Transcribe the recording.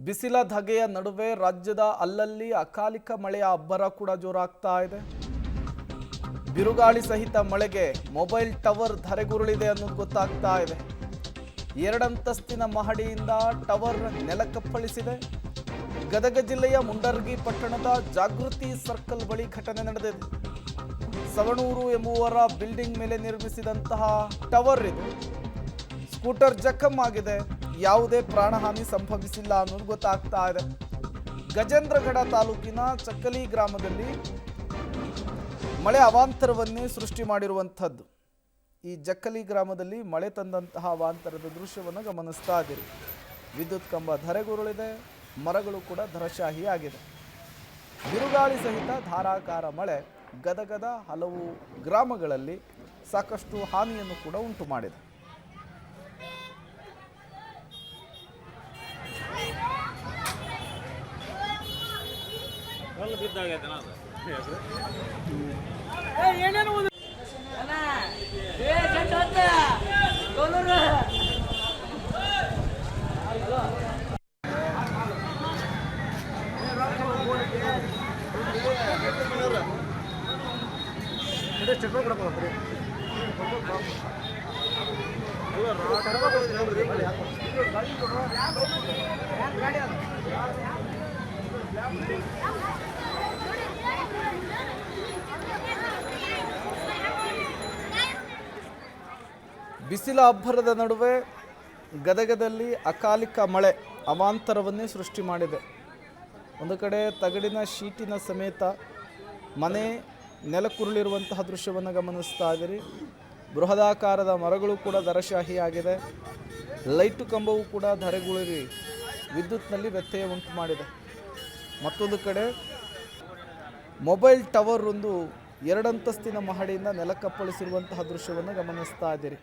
ಬಿಸಿಲ ಧಗೆಯ ನಡುವೆ ರಾಜ್ಯದ ಅಲ್ಲಲ್ಲಿ ಅಕಾಲಿಕ ಮಳೆಯ ಅಬ್ಬರ ಕೂಡ ಜೋರಾಗ್ತಾ ಇದೆ. ಬಿರುಗಾಳಿ ಸಹಿತ ಮಳೆಗೆ ಮೊಬೈಲ್ ಟವರ್ ಧರೆಗುರುಳಿದೆ ಅನ್ನೋದು ಗೊತ್ತಾಗ್ತಾ ಇದೆ. 2 ಅಂತಸ್ತಿನ ಮಹಡಿಯಿಂದ ಟವರ್ ನೆಲಕ್ಕಪ್ಪಳಿಸಿದೆ. ಗದಗ ಜಿಲ್ಲೆಯ ಮುಂಡರ್ಗಿ ಪಟ್ಟಣದ ಜಾಗೃತಿ ಸರ್ಕಲ್ ಬಳಿ ಘಟನೆ ನಡೆದಿದೆ. ಸವಣೂರು ಎಂಬುವರ ಬಿಲ್ಡಿಂಗ್ ಮೇಲೆ ನಿರ್ಮಿಸಿದಂತಹ ಟವರ್ ಇದು. ಸ್ಕೂಟರ್ ಜಖಮ್ ಆಗಿದೆ. ಯಾವುದೇ ಪ್ರಾಣಹಾನಿ ಸಂಭವಿಸಿಲ್ಲ ಅನ್ನೋದು ಗೊತ್ತಾಗ್ತಾ ಇದೆ. ಗಜೇಂದ್ರಗಡ ತಾಲೂಕಿನ ಚಕ್ಕಲಿ ಗ್ರಾಮದಲ್ಲಿ ಮಳೆ ಅವಾಂತರವನ್ನೇ ಸೃಷ್ಟಿ ಮಾಡಿರುವಂಥದ್ದು. ಈ ಜಕ್ಕಲಿ ಗ್ರಾಮದಲ್ಲಿ ಮಳೆ ತಂದಂತಹ ಅವಾಂತರದ ದೃಶ್ಯವನ್ನು ಗಮನಿಸ್ತಾ ಇದ್ದೀರಿ. ವಿದ್ಯುತ್ ಕಂಬ ಧರೆಗುರುಳಿದೆ, ಮರಗಳು ಕೂಡ ಧರಶಾಹಿ ಆಗಿದೆ. ಬಿರುಗಾಳಿ ಸಹಿತ ಧಾರಾಕಾರ ಮಳೆ ಗದಗದ ಹಲವು ಗ್ರಾಮಗಳಲ್ಲಿ ಸಾಕಷ್ಟು ಹಾನಿಯನ್ನು ಕೂಡ ಉಂಟು ಮಾಡಿದೆ. ಬಿಸಿಲ ಅಬ್ಬರದ ನಡುವೆ ಗದಗದಲ್ಲಿ ಅಕಾಲಿಕ ಮಳೆ ಅವಾಂತರವನ್ನೇ ಸೃಷ್ಟಿ ಮಾಡಿದೆ. ಒಂದು ಕಡೆ ತಗಡಿನ ಶೀಟಿನ ಸಮೇತ ಮನೆ ನೆಲಕ್ಕುರುಳಿರುವಂತಹ ದೃಶ್ಯವನ್ನು ಗಮನಿಸ್ತಾ ಇದ್ದೀರಿ. ಬೃಹದಾಕಾರದ ಮರಗಳು ಕೂಡ ಧರಶಾಹಿಯಾಗಿದೆ. ಲೈಟು ಕಂಬವು ಕೂಡ ಧರೆಗುರುಳಿ ವಿದ್ಯುತ್ನಲ್ಲಿ ವ್ಯತ್ಯಯ ಉಂಟು ಮಾಡಿದೆ. ಮತ್ತೊಂದು ಕಡೆ ಮೊಬೈಲ್ ಟವರ್ ಒಂದು 2 ಅಂತಸ್ತಿನ ಮಹಡಿಯಿಂದ ನೆಲಕ್ಕಪ್ಪಳಿಸಿರುವಂತಹ ದೃಶ್ಯವನ್ನು ಗಮನಿಸ್ತಾ ಇದ್ದೀರಿ.